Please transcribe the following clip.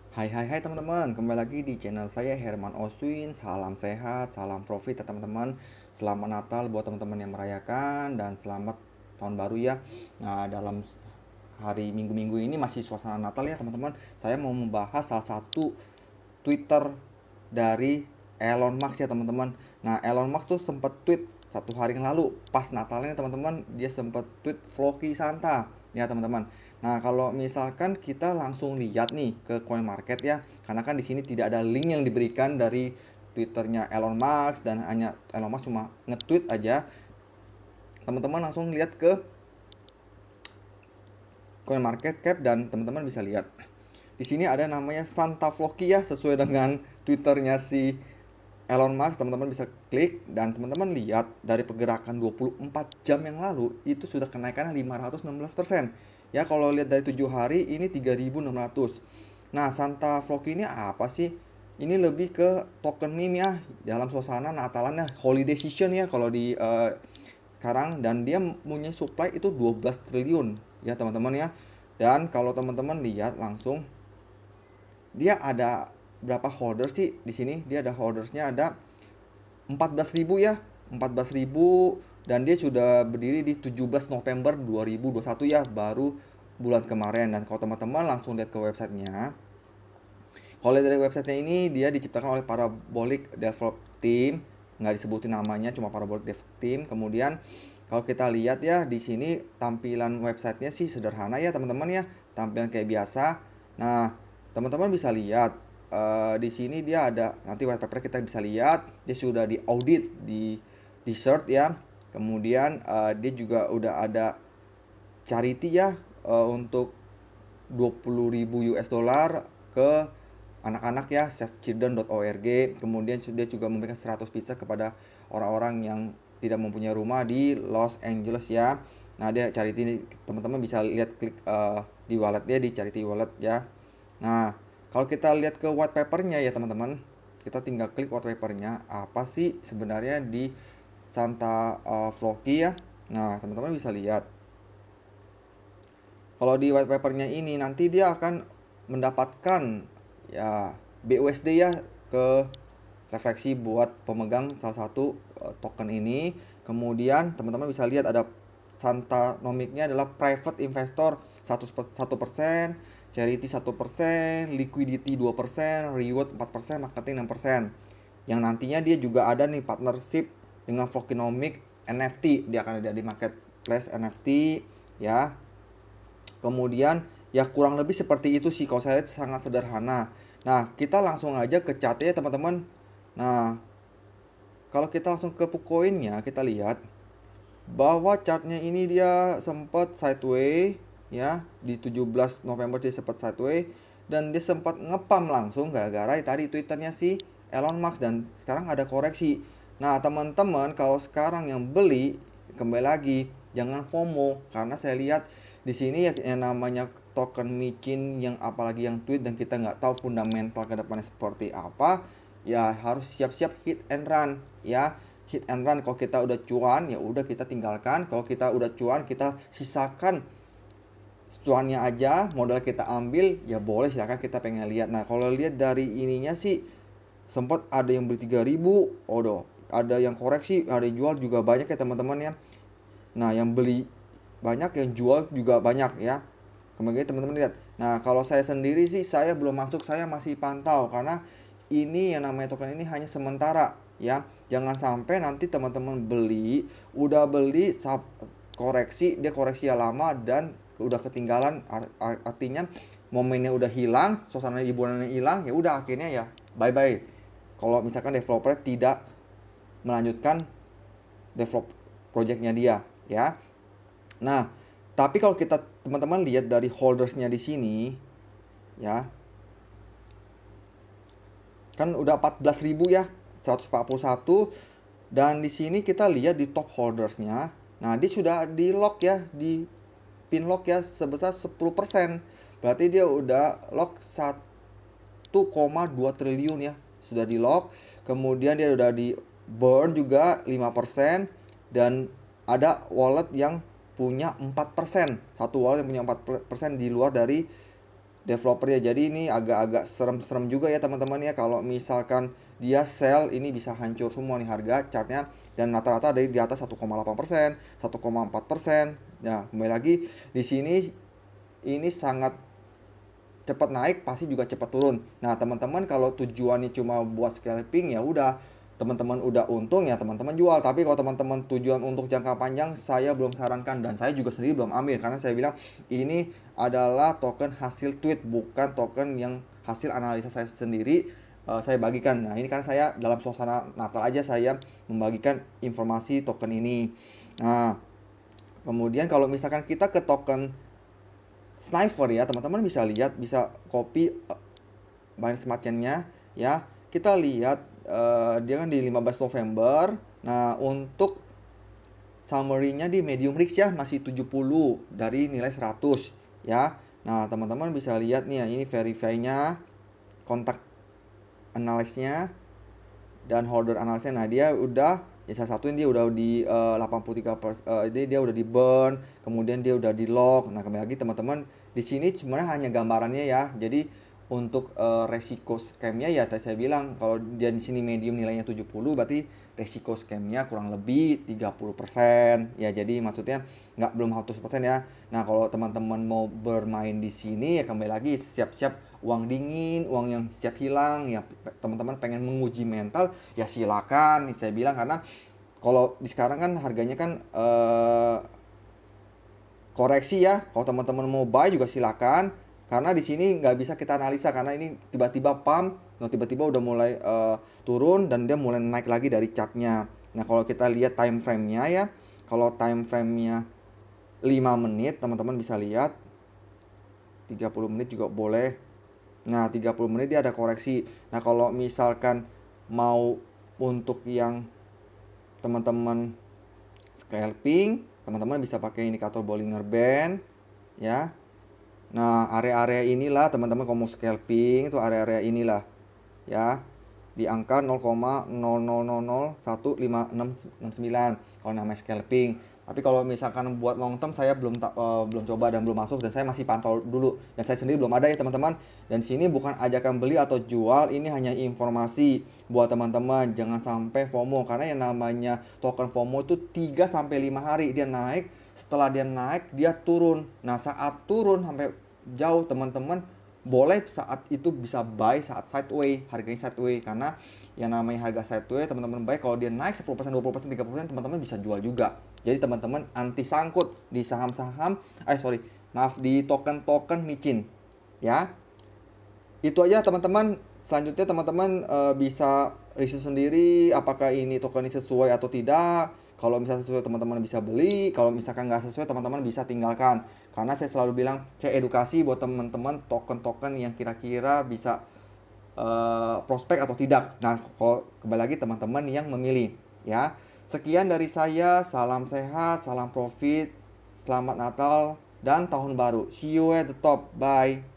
Hai teman-teman, kembali lagi di channel saya Herman Oswin. Salam sehat, salam profit ya teman-teman. Selamat Natal buat teman-teman yang merayakan dan selamat tahun baru ya. Nah, dalam hari minggu-minggu ini masih suasana Natal ya teman-teman. Saya mau membahas salah satu Twitter dari Elon Musk ya teman-teman. Nah, Elon Musk tuh sempat tweet satu hari yang lalu pas Natalnya teman-teman, dia sempat tweet Floki Santa ya teman-teman. Nah, kalau misalkan kita langsung lihat nih ke Coin Market ya, karena kan di sini tidak ada link yang diberikan dari Twitternya Elon Musk dan hanya Elon Musk cuma nge-tweet aja. Teman-teman langsung lihat ke Coin Market Cap dan teman-teman bisa lihat. Di sini ada namanya Santa Floki ya, sesuai dengan Twitternya si Elon Musk. Teman-teman bisa klik dan teman-teman lihat dari pergerakan 24 jam yang lalu itu sudah kenaikannya 516%. Ya, kalau lihat dari 7 hari ini 3.600. Nah, Santa Floki ini apa sih? Ini lebih ke token meme ya, dalam suasana Natalannya, holiday season ya kalau di sekarang, dan dia punya supply itu 12 triliun ya teman-teman ya. Dan kalau teman-teman lihat langsung, dia ada berapa holder sih di sini? Dia ada holdersnya ada 14.000 ya, 14.000, dan dia sudah berdiri di 17 November 2021 ya, baru bulan kemarin. Dan kalau teman-teman langsung lihat ke websitenya, kalau dari websitenya ini dia diciptakan oleh Parabolic Develop Team, nggak disebutin namanya, cuma Parabolic Dev Team. Kemudian kalau kita lihat ya di sini tampilan websitenya sih sederhana ya teman-teman ya, tampilan kayak biasa. Nah, teman-teman bisa lihat di sini dia ada nanti white paper, kita bisa lihat dia sudah di audit di search ya. Kemudian dia juga udah ada charity ya, untuk 20.000 US dollar ke anak-anak ya, savechildren.org. Kemudian dia juga memberikan 100 pizza kepada orang-orang yang tidak mempunyai rumah di Los Angeles ya. Nah, dia charity, teman-teman bisa lihat, klik di wallet dia, di charity wallet ya. Nah, kalau kita lihat ke white papernya ya teman-teman, kita tinggal klik white papernya apa sih sebenarnya di Santa Floki ya. Nah, teman-teman bisa lihat kalau di white papernya ini nanti dia akan mendapatkan ya BUSD ya, ke refleksi buat pemegang salah satu token ini. Kemudian teman-teman bisa lihat ada Santa nomicnya adalah private investor 1%, charity 1%, liquidity 2%, reward 4%, marketing 6%. Yang nantinya dia juga ada nih partnership dengan Flokinomic NFT, dia akan ada di marketplace NFT ya. Kemudian ya kurang lebih seperti itu sih, kalau saya lihat sangat sederhana. Nah, kita langsung aja ke chartnya teman-teman. Nah, kalau kita langsung ke Pukoinnya, kita lihat bahwa chartnya ini dia sempat sideways ya, di 17 November dia sempat sideways dan dia sempat ngepam langsung gara-gara tadi Twitternya si Elon Musk, dan sekarang ada koreksi. Nah, teman-teman kalau sekarang yang beli, kembali lagi jangan FOMO, karena saya lihat di sini ya yang namanya token micin, yang apalagi yang tweet dan kita nggak tahu fundamental ke depannya seperti apa, ya harus siap-siap hit and run ya. Hit and run, kalau kita udah cuan ya udah kita tinggalkan, kalau kita udah cuan kita sisakan cuannya aja, modal kita ambil ya boleh, silakan kita pengen lihat. Nah, kalau lihat dari ininya sih sempat ada yang beli 3.000, oh ada yang koreksi, ada yang jual juga banyak ya teman-teman ya. Nah, yang beli banyak, yang jual juga banyak ya. Kemudian teman-teman lihat. Nah, kalau saya sendiri sih saya belum masuk, saya masih pantau karena ini yang namanya token ini hanya sementara ya. Jangan sampai nanti teman-teman beli, udah beli koreksi, dia koreksi yang lama dan udah ketinggalan, artinya momennya udah hilang, suasana hiburannya hilang, ya udah akhirnya ya bye bye. Kalau misalkan developer tidak melanjutkan develop projectnya dia ya. Nah, tapi kalau kita teman-teman lihat dari holdersnya di sini ya, kan udah 14.000 ya, 141. Dan di sini kita lihat di top holdersnya. Nah, dia sudah di lock ya, di pin lock ya sebesar 10%. Berarti dia udah lock 1,2 triliun ya, sudah di lock. Kemudian dia udah di burn juga 5%, dan ada wallet yang punya 4%. Satu wallet yang punya 4% di luar dari developernya. Jadi ini agak-agak serem-serem juga ya teman-teman ya, kalau misalkan dia sell ini bisa hancur semua nih harga chartnya, dan rata-rata dari di atas 1,8%, 1,4%. Nah, kembali lagi di sini ini sangat cepat naik pasti juga cepat turun. Nah, teman-teman kalau tujuannya cuma buat scalping ya udah, teman-teman udah untung ya teman-teman jual. Tapi kalau teman-teman tujuan untuk jangka panjang, saya belum sarankan, dan saya juga sendiri belum ambil karena saya bilang ini adalah token hasil tweet, bukan token yang hasil analisa saya sendiri. Saya bagikan. Nah, ini kan saya dalam suasana Natal aja saya membagikan informasi token ini. Nah, kemudian kalau misalkan kita ke token Sniper ya, teman-teman bisa lihat, bisa copy Binance Smart Chain-nya ya. Kita lihat dia kan di 15 November. Nah, untuk summary-nya di medium risk ya masih 70 dari nilai 100 ya. Nah, teman-teman bisa lihat nih ya, ini verify-nya, kontak analysis-nya, dan holder analysnya. Nah, dia udah ya, salah satu ini dia udah di 83%, dia udah di burn, kemudian dia udah di lock. Nah, kembali lagi teman-teman, di sini sebenarnya hanya gambarannya ya. Jadi untuk resiko scamnya ya tadi saya bilang kalau dia di sini medium nilainya 70, berarti resiko scamnya kurang lebih 30%. Ya, jadi maksudnya nggak belum 100% ya. Nah, kalau teman-teman mau bermain di sini ya kembali lagi siap-siap uang dingin, uang yang siap hilang ya. Teman-teman pengen menguji mental ya silakan nih saya bilang, karena kalau di sekarang kan harganya kan koreksi ya. Kalau teman-teman mau buy juga silakan, karena di sini nggak bisa kita analisa karena ini tiba-tiba pump, nah tiba-tiba udah mulai turun dan dia mulai naik lagi dari chartnya. Nah, kalau kita lihat time frame-nya ya, kalau time frame-nya 5 menit teman-teman bisa lihat, 30 menit juga boleh. Nah, 30 menit dia ada koreksi. Nah, kalau misalkan mau untuk yang teman-teman scalping, teman-teman bisa pakai indikator Bollinger Band ya. Nah, area-area inilah teman-teman kalau mau scalping itu area-area inilah ya, di angka 0,00015669 kalau namanya scalping. Tapi kalau misalkan buat long term saya belum coba dan belum masuk, dan saya masih pantau dulu, dan saya sendiri belum ada ya teman-teman. Dan sini bukan ajakan beli atau jual, ini hanya informasi buat teman-teman. Jangan sampai FOMO, karena yang namanya token FOMO itu 3 sampai 5 hari dia naik, setelah dia naik dia turun. Nah, saat turun sampai jauh teman-teman boleh saat itu bisa buy saat sideways, harganya sideways, karena yang namanya harga sideways teman-teman buy kalau dia naik 10%, 20%, 30% teman-teman bisa jual juga. Jadi teman-teman anti sangkut di saham-saham di token-token micin ya. Itu aja teman-teman. Selanjutnya teman-teman bisa riset sendiri apakah ini token ini sesuai atau tidak. Kalau misalnya sesuai teman-teman bisa beli, kalau misalkan nggak sesuai teman-teman bisa tinggalkan. Karena saya selalu bilang, saya edukasi buat teman-teman token-token yang kira-kira bisa prospek atau tidak. Nah, kalau kembali lagi teman-teman yang memilih ya. Sekian dari saya, salam sehat, salam profit, selamat Natal dan tahun baru. See you at the top. Bye.